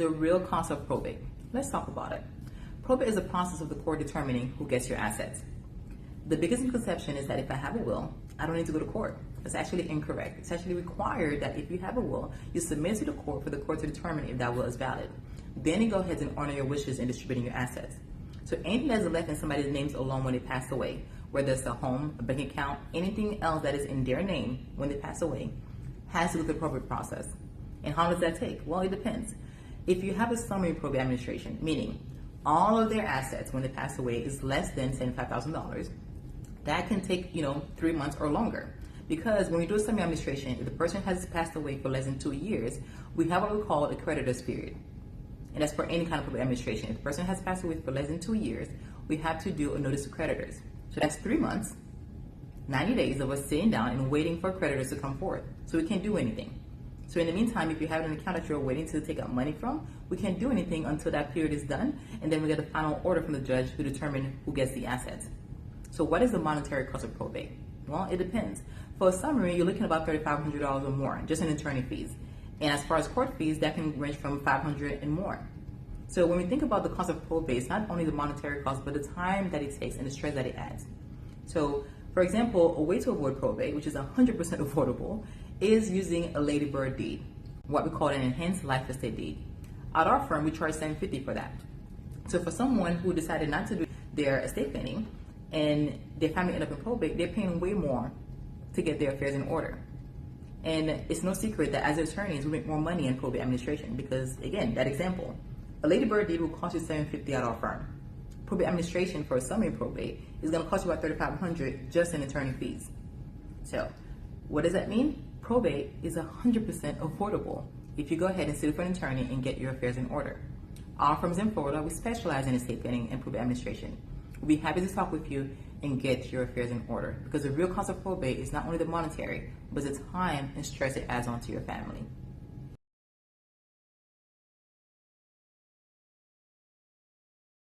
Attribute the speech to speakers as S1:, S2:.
S1: the real cost of probate. Let's talk about it. Probate is the process of the court determining who gets your assets. The biggest misconception is that if I have a will, I don't need to go to court. It's actually incorrect. It's actually required that if you have a will, you submit to the court for the court to determine if that will is valid. Then you go ahead and honor your wishes in distributing your assets. So anything that's left in somebody's names alone when they pass away, whether it's a home, a bank account, anything else that is in their name when they pass away, has to go through the probate process. And how does that take? Well, it depends. If you have a summary probate administration, meaning all of their assets when they pass away is less than $75,000, that can take 3 months or longer. Because when we do a summary administration, if the person has passed away for less than 2 years, we have what we call a creditor's period. And that's for any kind of probate administration. If the person has passed away for less than 2 years, we have to do a notice to creditors. So that's 3 months, 90 days of us sitting down and waiting for creditors to come forth. So we can't do anything. So in the meantime, if you have an account that you're waiting to take out money from, we can't do anything until that period is done, and then we get a final order from the judge to determine who gets the assets. So what is the monetary cost of probate? Well, it depends. For a summary, you're looking at about $3,500 or more, just in attorney fees. And as far as court fees, that can range from $500 and more. So when we think about the cost of probate, it's not only the monetary cost, but the time that it takes and the stress that it adds. So, for example, a way to avoid probate, which is 100% avoidable, is using a ladybird deed, what we call an enhanced life estate deed. At our firm, we charge $750 for that. So for someone who decided not to do their estate planning and their family end up in probate, they're paying way more to get their affairs in order. And it's no secret that as attorneys, we make more money in probate administration because, again, that example, a ladybird deed will cost you $750 at our firm. Probate administration for a summary probate is going to cost you about $3,500 just in attorney fees. So what does that mean? Probate is 100% affordable if you go ahead and sit with an attorney and get your affairs in order. Our firm is in Florida. We specialize in estate planning and probate administration. We'll be happy to talk with you and get your affairs in order because the real cost of probate is not only the monetary, but the time and stress it adds on to your family.